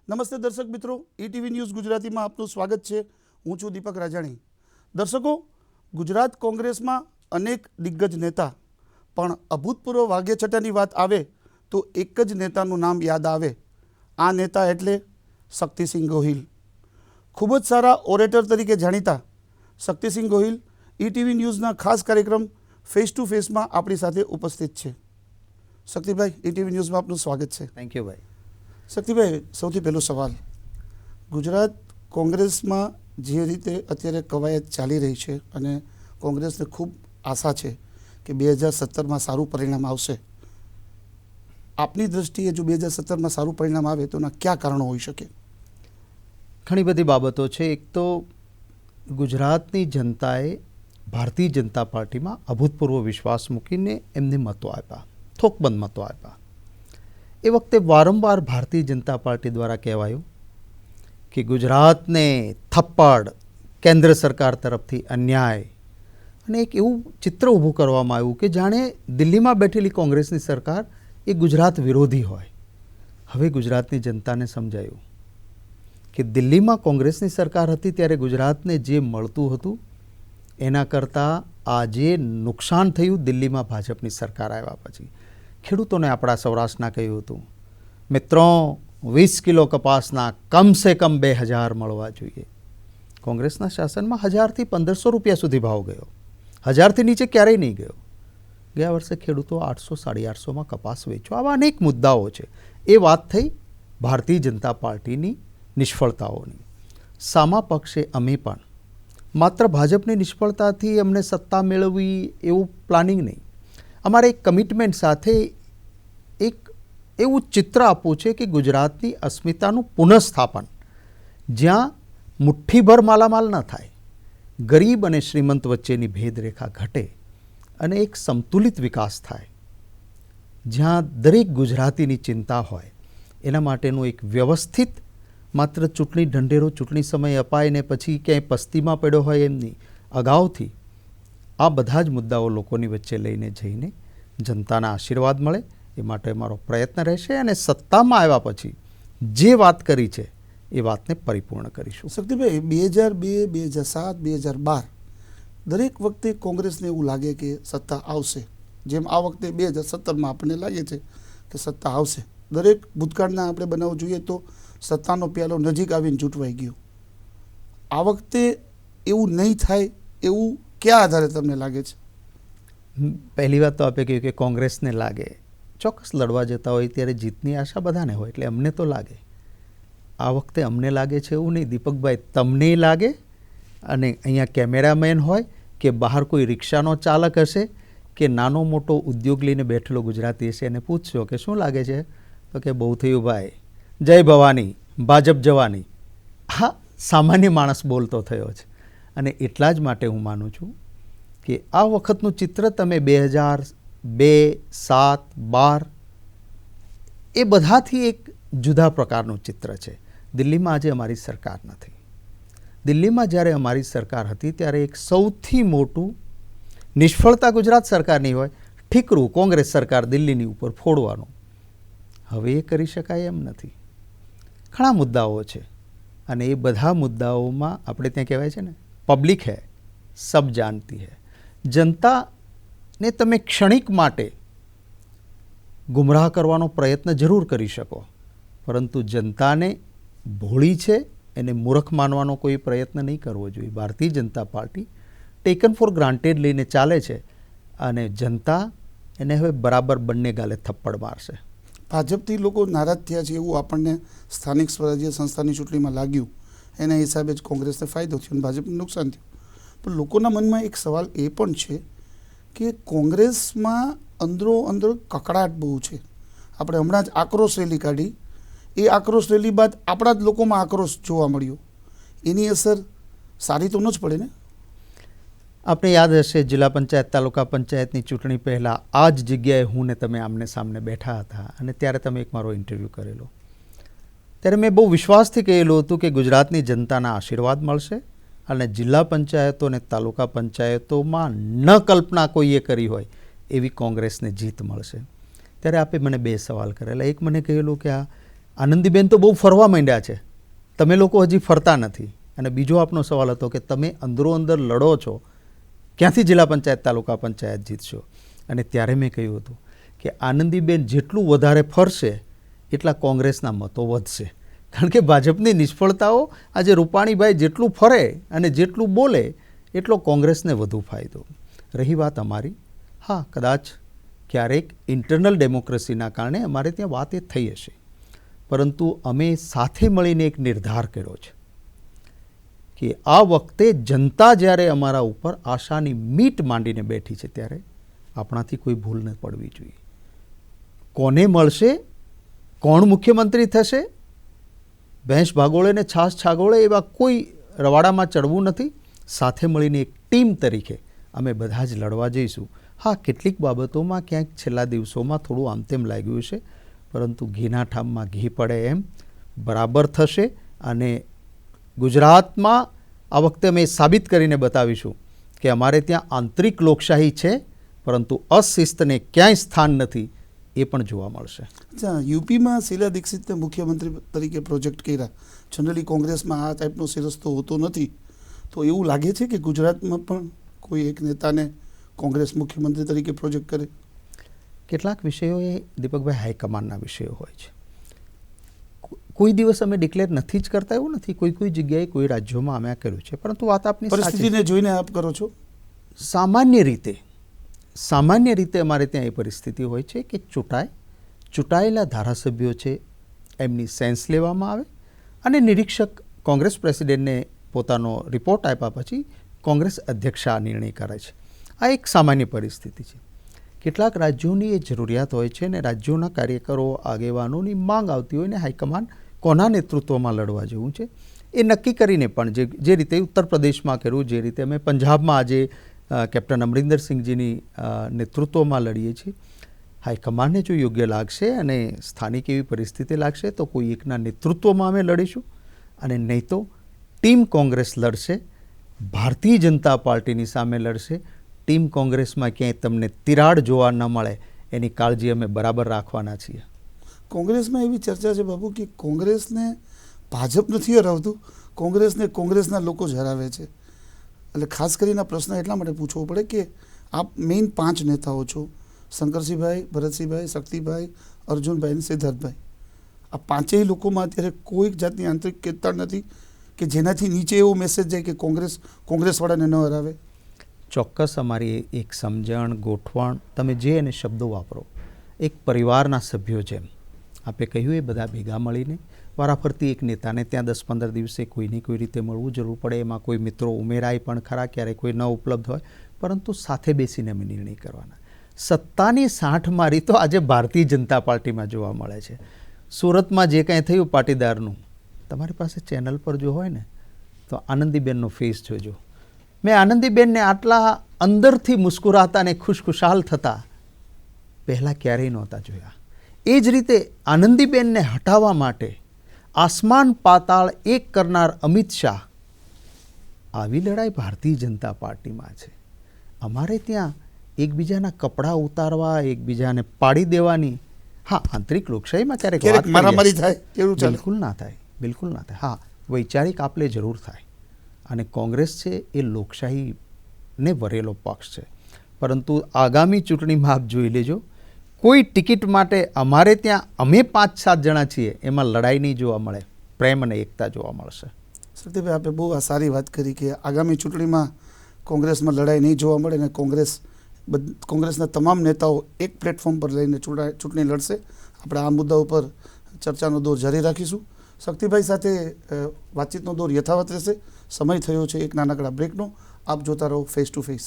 નમસ્તે દર્શક મિત્રો, ઈટીવી ન્યૂઝ ગુજરાતીમાં આપનું સ્વાગત છે. હું છું દીપક રાજાણી. દર્શકો, ગુજરાત કોંગ્રેસમાં અનેક દિગ્ગજ નેતા, પણ અભૂતપૂર્વ વાગ્યછટાની વાત આવે તો એક જ નેતાનું નામ યાદ આવે. આ નેતા એટલે શક્તિસિંહ ગોહિલ. ખૂબ જ સારા ઓરેટર તરીકે જાણીતા શક્તિસિંહ ગોહિલ ઈટીવી ન્યૂઝના ખાસ કાર્યક્રમ ફેસ ટુ ફેસમાં આપણી સાથે ઉપસ્થિત છે. શક્તિભાઈ, ઈટીવી ન્યૂઝમાં આપનું સ્વાગત છે. થેન્ક યુ ભાઈ. શક્તિભાઈ, સૌથી પહેલો સવાલ, ગુજરાત કોંગ્રેસમાં જે રીતે અત્યારે કવાયત ચાલી રહી છે અને કોંગ્રેસને ખૂબ આશા છે કે 2017માં સારું પરિણામ આવશે, આપની દ્રષ્ટિએ જો 2017માં સારું પરિણામ આવે તો એના કયા કારણો હોઈ શકે? ઘણી બધી બાબતો છે. એક તો ગુજરાતની જનતાએ ભારતીય જનતા પાર્ટીમાં અભૂતપૂર્વ વિશ્વાસ મૂકીને એમને મતો આપ્યા, થોકબંધ મતો આપ્યા. એ વખતે વારંવાર ભારતીય જનતા પાર્ટી દ્વારા કહેવાયું કે ગુજરાતને થપ્પડ, કેન્દ્ર સરકાર તરફથી અન્યાય, અને એક એવું ચિત્ર ઊભું કરવામાં આવ્યું કે જાણે દિલ્હીમાં બેઠેલી કોંગ્રેસની સરકાર એ ગુજરાત વિરોધી હોય. હવે ગુજરાતની જનતાને સમજાયું કે દિલ્હીમાં કોંગ્રેસની સરકાર હતી ત્યારે ગુજરાતને જે મળતું હતું એના કરતાં આજે નુકસાન થયું દિલ્હીમાં ભાજપની સરકાર આવ્યા પછી. ખેડૂતોને આપણા સૌરાષ્ટ્રના કહ્યું હતું, મિત્રો 20 કિલો કપાસના કમસે કમ 2000 મળવા જોઈએ. કોંગ્રેસના શાસનમાં 1000થી 1500 રૂપિયા સુધી ભાવ ગયો, 1000થી નીચે ક્યારેય નહીં ગયો. ગયા વર્ષે ખેડૂતો 800, 850માં કપાસ વેચો. આવા અનેક મુદ્દાઓ છે. એ વાત થઈ ભારતીય જનતા પાર્ટીની નિષ્ફળતાઓની. સામા પક્ષે અમે પણ માત્ર ભાજપની નિષ્ફળતાથી અમને સત્તા મેળવવી એવું પ્લાનિંગ નહીં, અમારે એક કમિટમેન્ટ સાથે એક એવું ચિત્ર આપવું છે કે ગુજરાતની અસ્મિતાનું પુનઃસ્થાપન, જ્યાં મુઠ્ઠીભર માલામાલ ન થાય, ગરીબ અને શ્રીમંત વચ્ચેની ભેદરેખા ઘટે અને એક સંતુલિત વિકાસ થાય, જ્યાં દરેક ગુજરાતીની ચિંતા હોય. એના માટેનું એક વ્યવસ્થિત, માત્ર ચૂંટણી ઢંઢેરો ચૂંટણી સમય અપાય ને પછી ક્યાંય પસ્તીમાં પડ્યો હોય એમ નહીં, અગાઉથી આ બધા જ મુદ્દાઓ લોકોની વચ્ચે લઈને જઈને જનતાના આશીર્વાદ મળે એ માટે અમારો પ્રયત્ન રહેશે અને સત્તામાં આવ્યા પછી જે વાત કરી છે એ વાતને પરિપૂર્ણ કરીશું. શક્તિભાઈ, 2002, 2007, 2012 દરેક વખતે કોંગ્રેસને એવું લાગે કે સત્તા આવશે, જેમ આ વખતે 2017માં આપણને લાગે છે કે સત્તા આવશે. દરેક ભૂતકાળના આપણે બનાવ જોઈએ તો સત્તાનો પ્યાલો નજીક આવીને ચૂંટવાઈ ગયો. આ વખતે એવું નહીં થાય એવું કયા આધારે તમને લાગે છે? પહેલી વાત તો આપે કહ્યું કે કોંગ્રેસને લાગે. ચોક્કસ લડવા જતા હોય ત્યારે જીતની આશા બધાને હોય, એટલે અમને તો લાગે. આ વખતે અમને લાગે છે એવું નહીં, દીપકભાઈ તમને લાગે, અને અહીંયા કેમેરામેન હોય કે બહાર કોઈ રિક્ષાનો ચાલક હશે કે નાનો મોટો ઉદ્યોગ લઈને બેઠેલો ગુજરાતી હશે, એને પૂછશો કે શું લાગે છે, તો કે બહુ થયું ભાઈ, જય ભવાની, ભાજપ જવાની. હા, સામાન્ય માણસ બોલતો થયો છે. અને એટલા જ માટે હું માનું છું કે આ વખતનું ચિત્ર તમે 2002, 7, 12 એ બધાથી એક જુદા પ્રકારનું ચિત્ર છે. દિલ્હીમાં આજે અમારી સરકાર નથી. દિલ્હીમાં જ્યારે અમારી સરકાર હતી ત્યારે એક સૌથી મોટું નિષ્ફળતા ગુજરાત સરકારની હોય, ઠીકરું કોંગ્રેસ સરકાર દિલ્હીની ઉપર ફોડવાનું. હવે એ કરી શકાય એમ નથી. ઘણા મુદ્દાઓ છે અને એ બધા મુદ્દાઓમાં આપણે ત્યાં કહેવાય છે ને, પબ્લિક હૈ સબ જાનતી હૈ. જનતાને તમે ક્ષણિક માટે ગુમરાહ કરવાનો પ્રયત્ન જરૂર કરી શકો, પરંતુ જનતાને ભોળી છે એને મૂર્ખ માનવાનો કોઈ પ્રયત્ન નહીં કરવો જોઈએ. Bharatiya Janata party taken four granted લઈને ચાલે છે અને જનતા એને હવે બરાબર બંને ગાલે થપ્પડ મારશે. ભાજપથી લોકો નારાજ થયા છે એવું આપણને સ્થાનિક સ્વરાજ્ય સંસ્થાની ચૂંટણીમાં લાગ્યું. એના હિસાબે જ કોંગ્રેસને ફાયદો થયો અને ભાજપને નુકસાન થયું. પણ લોકોના મનમાં એક સવાલ એ પણ છે કે કોંગ્રેસમાં અંદરો અંદર કકડાટ બહુ છે. આપણે હમણાં જ આક્રોશ રેલી કાઢી, એ આક્રોશ રેલી બાદ આપણા જ લોકોમાં આક્રોશ જોવા મળ્યો. એની અસર સારી તો ન જ પડે ને? આપણે યાદ હશે, જિલ્લા પંચાયત, તાલુકા પંચાયતની ચૂંટણી પહેલાં આ જ જગ્યાએ હું ને તમે આમને સામને બેઠા હતા અને ત્યારે તમે એક મારો ઇન્ટરવ્યૂ કરેલો. ત્યારે મેં બહુ વિશ્વાસથી કહેલું હતું કે ગુજરાતની જનતાના આશીર્વાદ મળશે અને જિલ્લા પંચાયતો અને તાલુકા પંચાયતોમાં ન કલ્પના કોઈએ કરી હોય એવી કોંગ્રેસને જીત મળશે. ત્યારે આપે મને બે સવાલ કરેલા. એક મને કહેલું કે આ આનંદીબેન તો બહુ ફરવા માંડ્યા છે, તમે લોકો હજી ફરતા નથી. અને બીજો આપનો સવાલ હતો કે તમે અંદરો અંદર લડો છો, ક્યાંથી જિલ્લા પંચાયત તાલુકા પંચાયત જીતશો? અને ત્યારે મેં કહ્યું હતું કે આનંદીબેન જેટલું વધારે ફરશે એટલા કોંગ્રેસના મતો વધશે. કારણ કે ભાજપની નિષ્ફળતાઓ આજે રૂપાણીભાઈ જેટલું ફરે અને જેટલું બોલે એટલો કોંગ્રેસને વધુ ફાયદો. રહી વાત અમારી, હા કદાચ ક્યારેક ઇન્ટરનલ ડેમોક્રેસીના કારણે અમારે ત્યાં વાત એ થઈ હશે, પરંતુ અમે સાથે મળીને એક નિર્ધાર કર્યો છે કે આ વખતે જનતા જ્યારે અમારા ઉપર આશાની મીટ માંડીને બેઠી છે ત્યારે આપણાથી કોઈ ભૂલ ન પડવી જોઈએ. કોને મળશે, કોણ મુખ્યમંત્રી થશે, ભેંસ ભાગોળે ને છાસ છાગોળે એવા કોઈ રવાડામાં ચડવું નથી. સાથે મળીને એક ટીમ તરીકે અમે બધા જ લડવા જઈશું. હા, કેટલીક બાબતોમાં ક્યાંક છેલ્લા દિવસોમાં થોડું આમ તેમ લાગ્યું છે, પરંતુ ઘીના ઠામમાં ઘી પડે એમ બરાબર થશે. અને ગુજરાતમાં આ વખતે અમે સાબિત કરીને બતાવીશું કે અમારે ત્યાં આંતરિક લોકશાહી છે, પરંતુ અશિસ્તને ક્યાંય સ્થાન નથી, એ પણ જોવા મળશે. અચ્છા, યુપીમાં શીલા દીક્ષિતને મુખ્યમંત્રી તરીકે પ્રોજેક્ટ કર્યા. જનરલી કોંગ્રેસમાં આ ટાઈપનો સિરસ્તો હોતો નથી, તો એવું લાગે છે કે ગુજરાતમાં પણ કોઈ એક નેતાને કોંગ્રેસ મુખ્યમંત્રી તરીકે પ્રોજેક્ટ કરે? કેટલાક વિષયો એ દીપકભાઈ હાઈકમાન્ડના વિષયો હોય છે. કોઈ દિવસ અમે ડિક્લેર નથી જ કરતા એવું નથી. કોઈ જગ્યાએ કોઈ રાજ્યોમાં અમે આ કર્યું છે, પરંતુ વાત આપની પરિસ્થિતિને જોઈને આપ કરો છો? સામાન્ય રીતે અમારે ત્યાં એ પરિસ્થિતિ હોય છે કે ચૂંટાયેલા ધારાસભ્યો છે એમની સેન્સ લેવામાં આવે અને નિરીક્ષક કોંગ્રેસ પ્રેસિડેન્ટને પોતાનો રિપોર્ટ આપ્યા પછી કોંગ્રેસ અધ્યક્ષ આ નિર્ણય કરે છે. આ એક સામાન્ય પરિસ્થિતિ છે. કેટલાક રાજ્યોની એ જરૂરિયાત હોય છે અને રાજ્યોના કાર્યકરો આગેવાનોની માંગ આવતી હોય ને હાઈકમાન્ડ કોના નેતૃત્વમાં લડવા જેવું છે એ નક્કી કરીને પણ જે રીતે ઉત્તર પ્રદેશમાં કર્યું, જે રીતે અમે પંજાબમાં આજે કેપ્ટન અમરિંદરસિંહજીની નેતૃત્વમાં લડીએ છીએ, હાઈકમાન્ડને જો યોગ્ય લાગશે અને સ્થાનિક એવી પરિસ્થિતિ લાગશે તો કોઈ એકના નેતૃત્વમાં અમે લડીશું, અને નહીં તો ટીમ કોંગ્રેસ લડશે, ભારતીય જનતા પાર્ટીની સામે લડશે. ટીમ કોંગ્રેસમાં ક્યાંય તમને તિરાડ જોવા ન મળે એની કાળજી અમે બરાબર રાખવાના છીએ. કોંગ્રેસમાં એવી ચર્ચા છે બાબુ કે કોંગ્રેસને ભાજપ નથી હરાવતું, કોંગ્રેસને કોંગ્રેસના લોકો જ હરાવે છે. એટલે ખાસ કરીને પ્રશ્ન એટલા માટે પૂછવો પડે કે આપ મેઇન 5 નેતાઓ છો, શંકરસિંહભાઈ, ભરતસિંહભાઈ, શક્તિભાઈ, અર્જુનભાઈ અને સિદ્ધાર્થભાઈ. આ 5 લોકોમાં અત્યારે કોઈ જાતની આંતરિક એકતા નથી કે જેનાથી નીચે એવો મેસેજ જાય કે કોંગ્રેસવાળાને ન હરાવે? ચોક્કસ અમારી એક સમજણ, ગોઠવણ, તમે જે એને શબ્દો વાપરો, એક પરિવારના સભ્યો જેમ આપે કહ્યું એ બધા ભેગા મળીને વારાફરતી એક નેતાને ત્યાં 10-15 દિવસે કોઈને કોઈ રીતે મળવું જરૂર પડે. એમાં કોઈ મિત્રો ઉમેરાય પણ ખરા, ક્યારેક કોઈ ન ઉપલબ્ધ હોય, પરંતુ સાથે બેસીને અમે નિર્ણય કરવાના. સત્તાની સાઠ મારી તો આજે ભારતીય જનતા પાર્ટીમાં જોવા મળે છે. સુરતમાં જે કાંઈ થયું પાટીદારનું, તમારી પાસે ચેનલ પર જો હોય ને તો આનંદીબેનનો ફેસ જોજો. મેં આનંદીબેનને આટલા અંદરથી મુસ્કુરાતા અને ખુશખુશાલ થતા પહેલાં ક્યારેય નહોતા જોયા. એ જ રીતે આનંદીબેનને હટાવવા માટે આસમાન પાતાળ એક કરનાર અમિત શાહ, આવી લડાઈ ભારતીય જનતા પાર્ટીમાં છે. અમારે ત્યાં એકબીજાના કપડાં ઉતારવા, એકબીજાને પાડી દેવાની, હા આંતરિક લોકશાહીમાં ક્યારેક મારામારી થાય એવું બિલકુલ ના થાય, બિલકુલ ના થાય. હા, વૈચારિક આપલે જરૂર થાય. અને કોંગ્રેસ છે એ લોકશાહીને વરેલો પક્ષ છે, પરંતુ આગામી ચૂંટણીમાં આપ જોઈ લેજો, કોઈ ટિકિટ માટે અમારે ત્યાં અમે 5-7 જણા છીએ, એમાં લડાઈ નહીં જોવા મળે, પ્રેમ અને એકતા જોવા મળશે. સત્યભાઈ, આપે બહુ સારી વાત કરી કે આગામી ચૂંટણીમાં કોંગ્રેસમાં લડાઈ નહીં જોવા મળે અને કોંગ્રેસના તમામ નેતાઓ એક પ્લેટફોર્મ પર લઈને ચૂંટણી લડશે. આપણે આ મુદ્દા ઉપર ચર્ચાનો દોર જારી રાખીશું. શક્તિભાઈ સાથે વાતચીતનો દોર યથાવત રહેશે. સમય થયો છે એક નાનકડા બ્રેકનો. આપ જોતા રહો ફેસ ટુ ફેસ.